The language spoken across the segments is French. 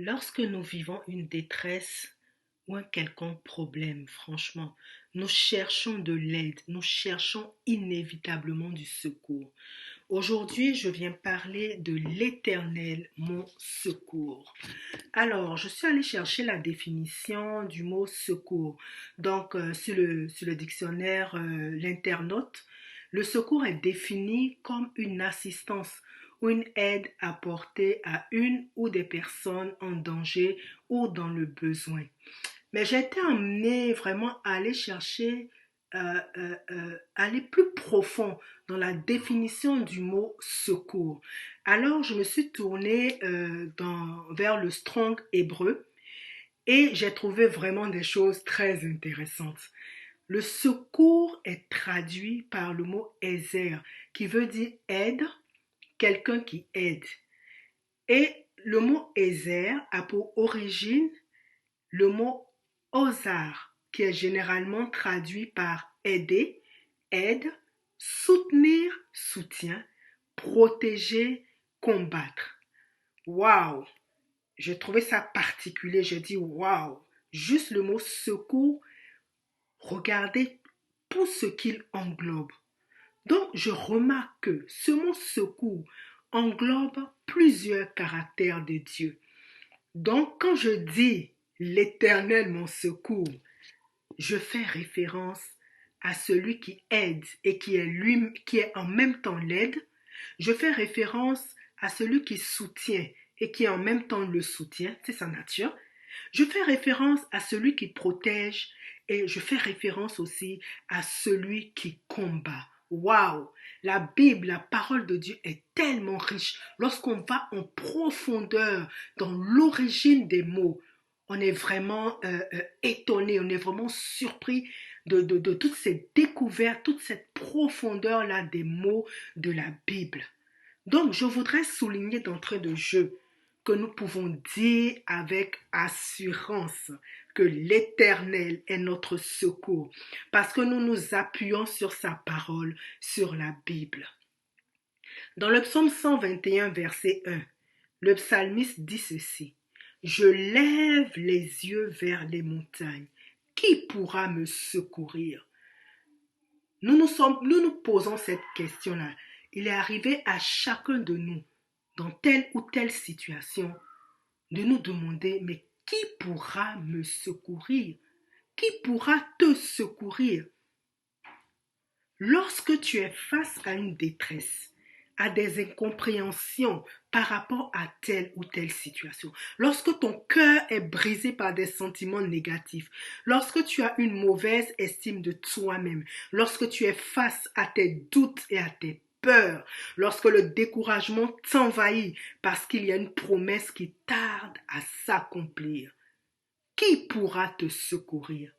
Lorsque nous vivons une détresse ou un quelconque problème, franchement, nous cherchons de l'aide, nous cherchons inévitablement du secours. Aujourd'hui, je viens parler de l'Éternel, mon secours. Alors, je suis allée chercher la définition du mot secours. Donc, sur le dictionnaire, l'internaute, le secours est défini comme une assistance ou une aide apportée à une ou des personnes en danger ou dans le besoin. Mais j'ai été amenée vraiment à aller chercher, aller plus profond dans la définition du mot secours. Alors, je me suis tournée vers le Strong hébreu et j'ai trouvé vraiment des choses très intéressantes. Le secours est traduit par le mot Ezer, qui veut dire aide, quelqu'un qui aide. Et le mot Ezer a pour origine le mot Ozar, qui est généralement traduit par aider, aide, soutenir, soutien, protéger, combattre. Waouh! J'ai trouvé ça particulier. J'ai dit waouh! Juste le mot secours, regardez tout ce qu'il englobe. Donc, je remarque que ce mot secours englobe plusieurs caractères de Dieu. Donc, quand je dis l'Éternel mon secours, je fais référence à celui qui aide et qui est en même temps l'aide. Je fais référence à celui qui soutient et qui est en même temps le soutien, c'est sa nature. Je fais référence à celui qui protège et je fais référence aussi à celui qui combat. Waouh! La Bible, la parole de Dieu est tellement riche. Lorsqu'on va en profondeur dans l'origine des mots, on est vraiment étonné, on est vraiment surpris de toutes ces découvertes, toute cette profondeur-là des mots de la Bible. Donc, je voudrais souligner d'entrée de jeu que nous pouvons dire avec assurance que l'Éternel est notre secours parce que nous nous appuyons sur sa parole, sur la Bible. Dans le psaume 121, verset 1, le psalmiste dit ceci: Je lève les yeux vers les montagnes. Qui pourra me secourir? Nous nous posons cette question-là. Il est arrivé à chacun de nous, dans telle ou telle situation, de nous demander, mais qui pourra me secourir? Qui pourra te secourir? Lorsque tu es face à une détresse, à des incompréhensions par rapport à telle ou telle situation, lorsque ton cœur est brisé par des sentiments négatifs, lorsque tu as une mauvaise estime de toi-même, lorsque tu es face à tes doutes et à tes peurs, lorsque le découragement t'envahit parce qu'il y a une promesse qui tarde à s'accomplir, qui pourra te secourir?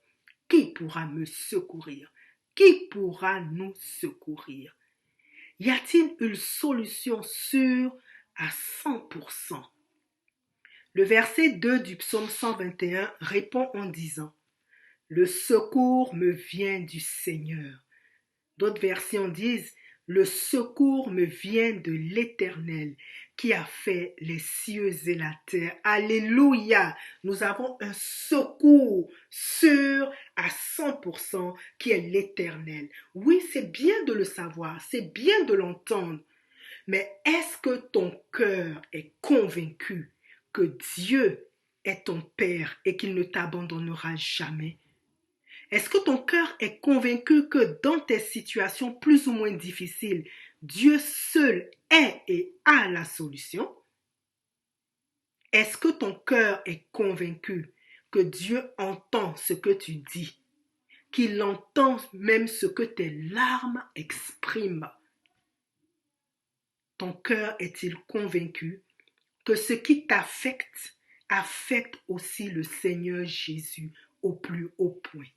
Qui pourra me secourir? Qui pourra nous secourir? Y a-t-il une solution sûre à 100%? Le verset 2 du psaume 121 répond en disant: Le secours me vient du Seigneur. D'autres versions disent: Le secours me vient de l'Éternel qui a fait les cieux et la terre. Alléluia! Nous avons un secours sûr à 100% qui est l'Éternel. Oui, c'est bien de le savoir, c'est bien de l'entendre. Mais est-ce que ton cœur est convaincu que Dieu est ton Père et qu'il ne t'abandonnera jamais? Est-ce que ton cœur est convaincu que dans tes situations plus ou moins difficiles, Dieu seul est et a la solution? Est-ce que ton cœur est convaincu que Dieu entend ce que tu dis, qu'il entend même ce que tes larmes expriment? Ton cœur est-il convaincu que ce qui t'affecte affecte aussi le Seigneur Jésus au plus haut point?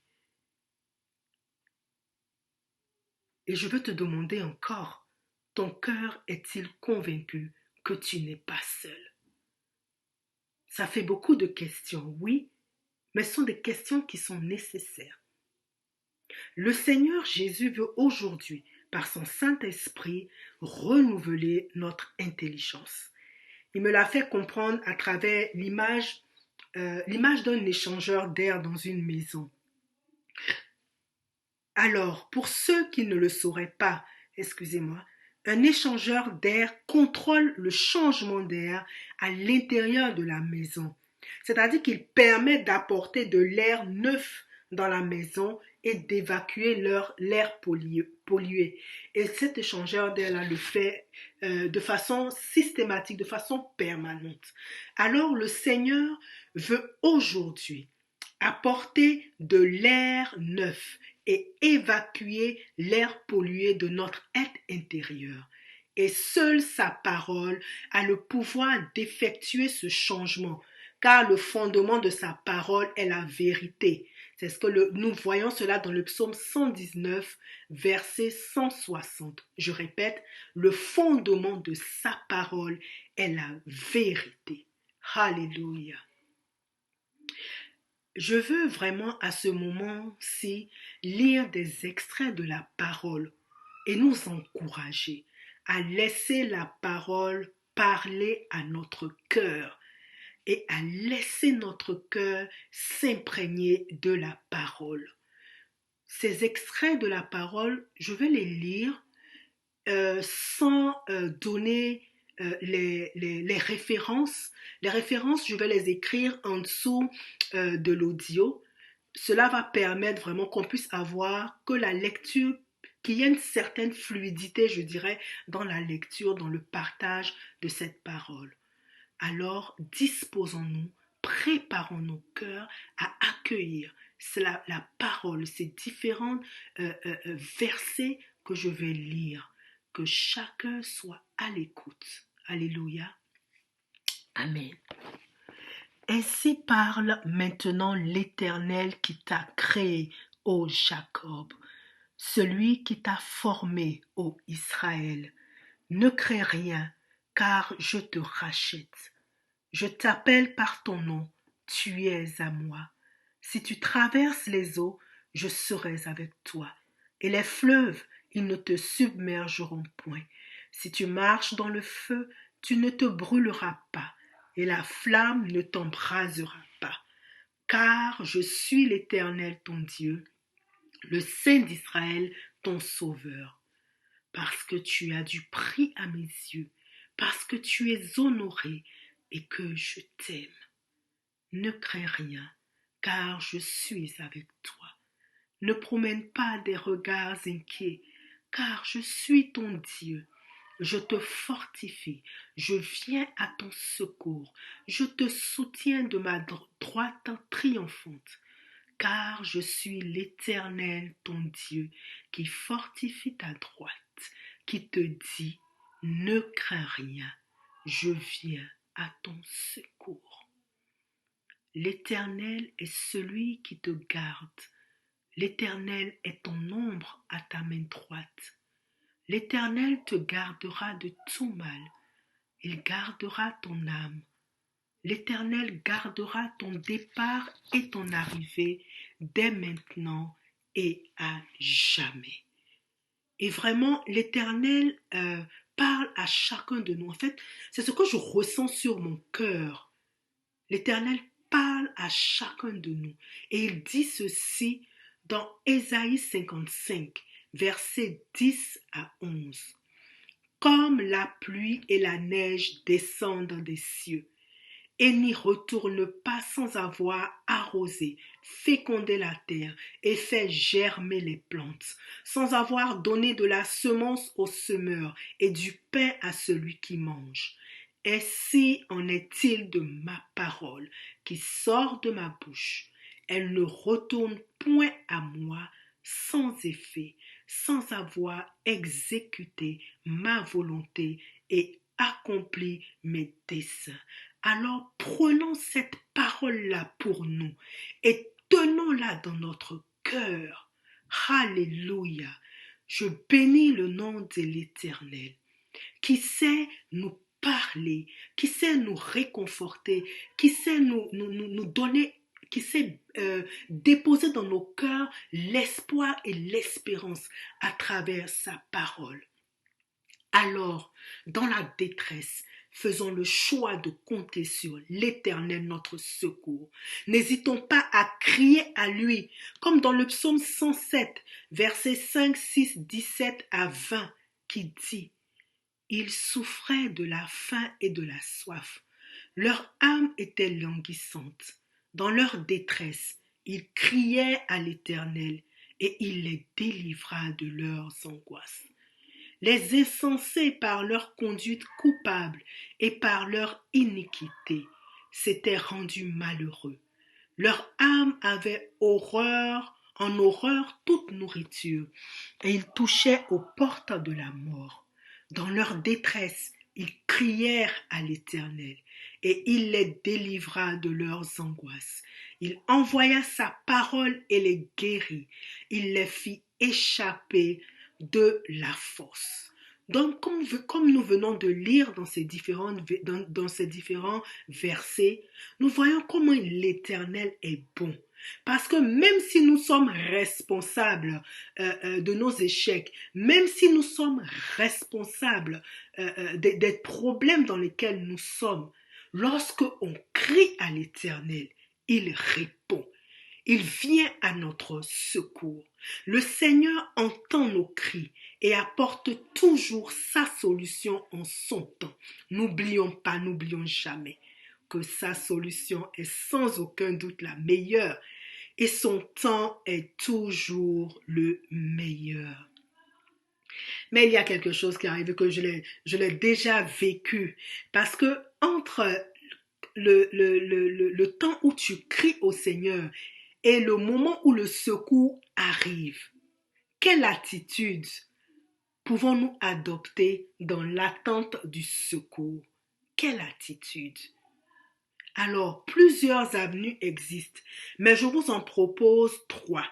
Et je veux te demander encore, ton cœur est-il convaincu que tu n'es pas seul? Ça fait beaucoup de questions, oui, mais ce sont des questions qui sont nécessaires. Le Seigneur Jésus veut aujourd'hui, par son Saint-Esprit, renouveler notre intelligence. Il me l'a fait comprendre à travers l'image d'un échangeur d'air dans une maison. Alors, pour ceux qui ne le sauraient pas, excusez-moi, un échangeur d'air contrôle le changement d'air à l'intérieur de la maison. C'est-à-dire qu'il permet d'apporter de l'air neuf dans la maison et d'évacuer l'air pollué. Et cet échangeur d'air-là le fait de façon systématique, de façon permanente. Alors le Seigneur veut aujourd'hui apporter de l'air neuf et évacuer l'air pollué de notre être intérieur. Et seule sa parole a le pouvoir d'effectuer ce changement, car le fondement de sa parole est la vérité. C'est ce que nous voyons cela dans le psaume 119, verset 160. Je répète, le fondement de sa parole est la vérité. Alléluia. Je veux vraiment à ce moment-ci lire des extraits de la parole et nous encourager à laisser la parole parler à notre cœur et à laisser notre cœur s'imprégner de la parole. Ces extraits de la parole, je vais les lire sans donner les références. Les références, je vais les écrire en dessous de l'audio. Cela va permettre vraiment qu'on puisse avoir que la lecture, qu'il y ait une certaine fluidité, je dirais, dans la lecture, dans le partage de cette parole. Alors, disposons-nous, préparons nos cœurs à accueillir la parole, ces différents versets que je vais lire. Que chacun soit à l'écoute. Alléluia. Amen. Ainsi parle maintenant l'Éternel qui t'a créé, ô Jacob, celui qui t'a formé, ô Israël. Ne crains rien, car je te rachète. Je t'appelle par ton nom, tu es à moi. Si tu traverses les eaux, je serai avec toi. Et les fleuves, ils ne te submergeront point. Si tu marches dans le feu, tu ne te brûleras pas, et la flamme ne t'embrasera pas. Car je suis l'Éternel ton Dieu, le Saint d'Israël ton Sauveur. Parce que tu as du prix à mes yeux, parce que tu es honoré et que je t'aime. Ne crains rien, car je suis avec toi. Ne promène pas des regards inquiets, car je suis ton Dieu. Je te fortifie, je viens à ton secours, je te soutiens de ma droite triomphante, car je suis l'Éternel ton Dieu, qui fortifie ta droite, qui te dit, ne crains rien, je viens à ton secours. L'Éternel est celui qui te garde. L'Éternel est ton ombre à ta main droite. L'Éternel te gardera de tout mal. Il gardera ton âme. L'Éternel gardera ton départ et ton arrivée dès maintenant et à jamais. Et vraiment, l'Éternel parle à chacun de nous. En fait, c'est ce que je ressens sur mon cœur. L'Éternel parle à chacun de nous. Et il dit ceci dans Ésaïe 55, versets 10 à 11. Comme la pluie et la neige descendent des cieux, et n'y retourne pas sans avoir arrosé, fécondé la terre et fait germer les plantes, sans avoir donné de la semence au semeur et du pain à celui qui mange. Ainsi en est-il de ma parole qui sort de ma bouche. Elle ne retourne point à moi sans effet, sans avoir exécuté ma volonté et accompli mes desseins. Alors prenons cette parole-là pour nous et tenons-la dans notre cœur. Alléluia. Je bénis le nom de l'Éternel qui sait nous parler, qui sait nous réconforter, qui sait nous donner, qui sait déposer dans nos cœurs l'espoir et l'espérance à travers sa parole. Alors, dans la détresse, Faisons le choix de compter sur l'Éternel, notre secours. N'hésitons pas à crier à lui, comme dans le psaume 107, versets 5, 6, 17 à 20, qui dit: Ils souffraient de la faim et de la soif. Leur âme était languissante. Dans leur détresse, ils criaient à l'Éternel et il les délivra de leurs angoisses. Les insensés, par leur conduite coupable et par leur iniquité, s'étaient rendus malheureux. Leur âme avait en horreur toute nourriture, et ils touchaient aux portes de la mort. Dans leur détresse, ils crièrent à l'Éternel, et il les délivra de leurs angoisses. Il envoya sa parole et les guérit. Il les fit échapper de la fosse. Donc, comme nous venons de lire dans ces différents versets, nous voyons comment l'Éternel est bon. Parce que même si nous sommes responsables de nos échecs, même si nous sommes responsables des problèmes dans lesquels nous sommes, lorsque on crie à l'Éternel, il répond. Il vient à notre secours. Le Seigneur entend nos cris et apporte toujours sa solution en son temps. N'oublions pas, n'oublions jamais que sa solution est sans aucun doute la meilleure et son temps est toujours le meilleur. Mais il y a quelque chose qui arrive que je l'ai déjà vécu parce que entre le temps où tu cries au Seigneur et le moment où le secours arrive, quelle attitude pouvons-nous adopter dans l'attente du secours? Quelle attitude? Alors, plusieurs avenues existent, mais je vous en propose 3.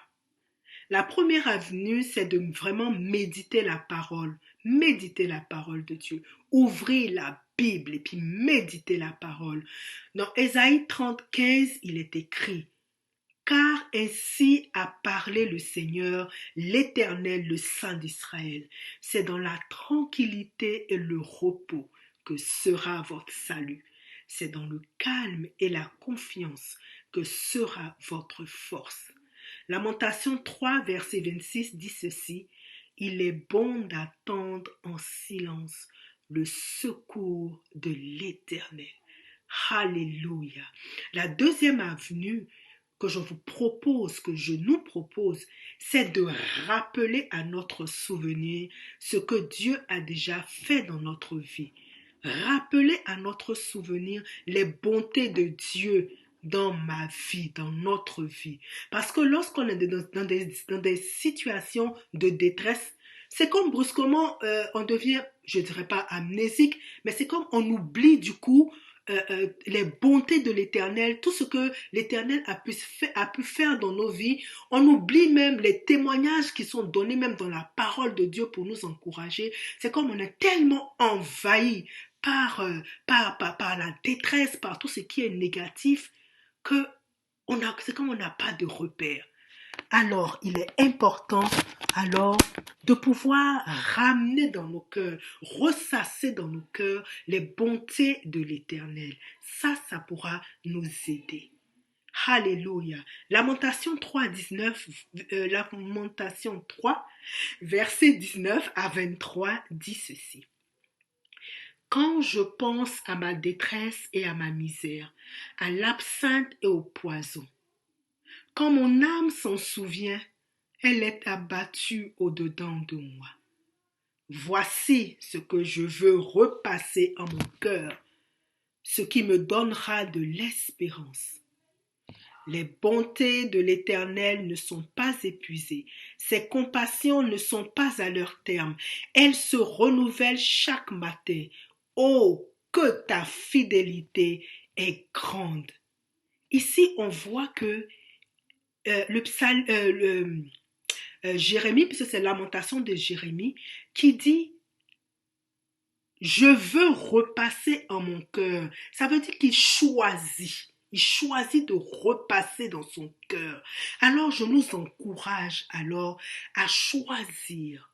La première avenue, c'est de vraiment méditer la parole de Dieu. Ouvrez la Bible et puis méditez la parole. Dans Ésaïe 30:15, il est écrit: Car ainsi a parlé le Seigneur, l'Éternel, le Saint d'Israël. C'est dans la tranquillité et le repos que sera votre salut. C'est dans le calme et la confiance que sera votre force. Lamentation 3, verset 26 dit ceci: Il est bon d'attendre en silence le secours de l'Éternel. Alléluia. La deuxième avenue que je nous propose, c'est de rappeler à notre souvenir ce que Dieu a déjà fait dans notre vie. Rappeler à notre souvenir les bontés de Dieu dans ma vie, dans notre vie. Parce que lorsqu'on est dans des situations de détresse, c'est comme brusquement on devient, je dirais pas amnésique, mais c'est comme on oublie du coup les bontés de l'Éternel, tout ce que l'Éternel a pu faire dans nos vies. On oublie même les témoignages qui sont donnés même dans la parole de Dieu pour nous encourager. C'est comme on est tellement envahi par la détresse, par tout ce qui est négatif, que c'est comme on n'a pas de repère. Alors, il est important de pouvoir ramener dans nos cœurs, ressasser dans nos cœurs les bontés de l'Éternel. Ça pourra nous aider. Alléluia. Lamentation 3, Lamentation 3, verset 19 à 23 dit ceci. Quand je pense à ma détresse et à ma misère, à l'absinthe et au poison, quand mon âme s'en souvient, elle est abattue au-dedans de moi. Voici ce que je veux repasser en mon cœur, ce qui me donnera de l'espérance. Les bontés de l'Éternel ne sont pas épuisées, ses compassions ne sont pas à leur terme, elles se renouvellent chaque matin. Oh, que ta fidélité est grande. Ici, on voit que Jérémie, puisque c'est la lamentation de Jérémie, qui dit: je veux repasser en mon cœur. Ça veut dire qu'il choisit. Il choisit de repasser dans son cœur. Alors, je nous encourage alors à choisir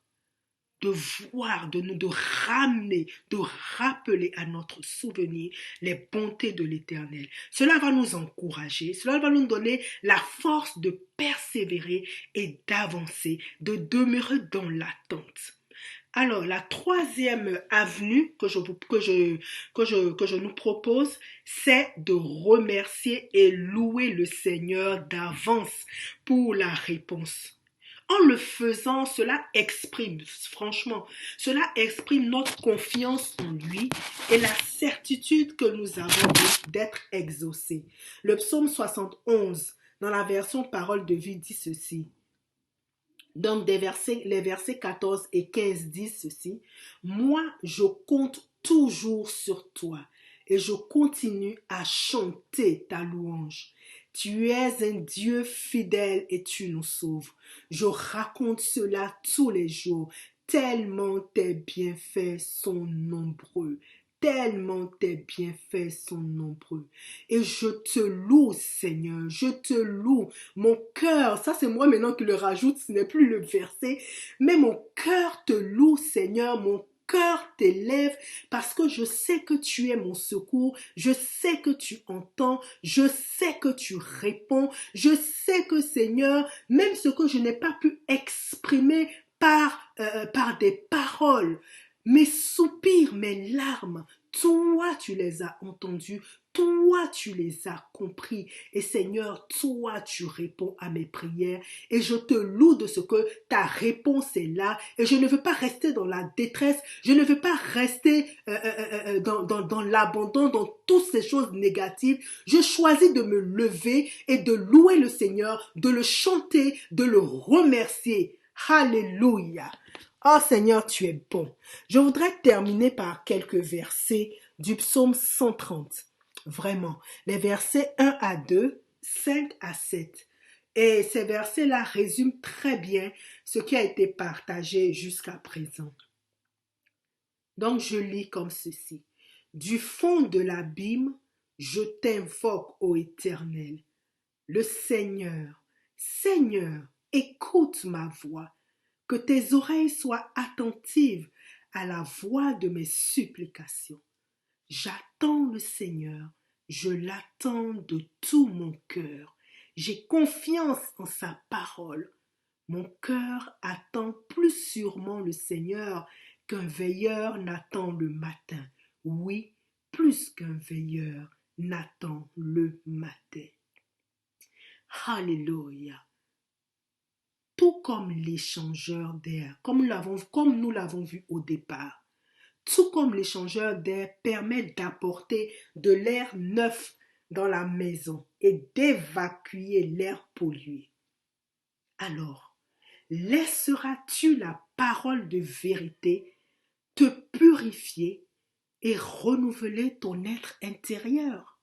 de voir, de ramener, de rappeler à notre souvenir les bontés de l'Éternel. Cela va nous encourager, cela va nous donner la force de persévérer et d'avancer, de demeurer dans l'attente. Alors, la troisième avenue que je nous propose, c'est de remercier et louer le Seigneur d'avance pour la réponse. En le faisant, cela exprime, franchement, cela exprime notre confiance en lui et la certitude que nous avons d'être exaucés. Le psaume 71, dans la version Parole de vie, dit ceci. Donc, les versets 14 et 15 disent ceci. Moi, je compte toujours sur toi et je continue à chanter ta louange. Tu es un Dieu fidèle et tu nous sauves. Je raconte cela tous les jours, tellement tes bienfaits sont nombreux. Tellement tes bienfaits sont nombreux. Et je te loue, Seigneur, je te loue. Mon cœur, ça c'est moi maintenant qui le rajoute, ce n'est plus le verset, mais mon cœur te loue, Seigneur, mon cœur t'élève parce que je sais que tu es mon secours, je sais que tu entends, je sais que tu réponds, je sais que Seigneur, même ce que je n'ai pas pu exprimer par des paroles, mes soupirs, mes larmes, toi tu les as entendus, toi tu les as compris et Seigneur, toi tu réponds à mes prières et je te loue de ce que ta réponse est là et je ne veux pas rester dans la détresse, je ne veux pas rester dans l'abandon, dans toutes ces choses négatives. Je choisis de me lever et de louer le Seigneur, de le chanter, de le remercier. Alléluia. Oh Seigneur, tu es bon. Je voudrais terminer par quelques versets du psaume 130. Vraiment, les versets 1 à 2, 5 à 7. Et ces versets-là résument très bien ce qui a été partagé jusqu'à présent. Donc je lis comme ceci. Du fond de l'abîme, je t'invoque, ô Éternel, le Seigneur. Seigneur, écoute ma voix. Que tes oreilles soient attentives à la voix de mes supplications. J'attends le Seigneur, je l'attends de tout mon cœur. J'ai confiance en sa parole. Mon cœur attend plus sûrement le Seigneur qu'un veilleur n'attend le matin. Oui, plus qu'un veilleur n'attend le matin. Alléluia. Tout comme l'échangeur d'air, comme nous l'avons vu au départ. Tout comme l'échangeur d'air permet d'apporter de l'air neuf dans la maison et d'évacuer l'air pollué. Alors, laisseras-tu la parole de vérité te purifier et renouveler ton être intérieur?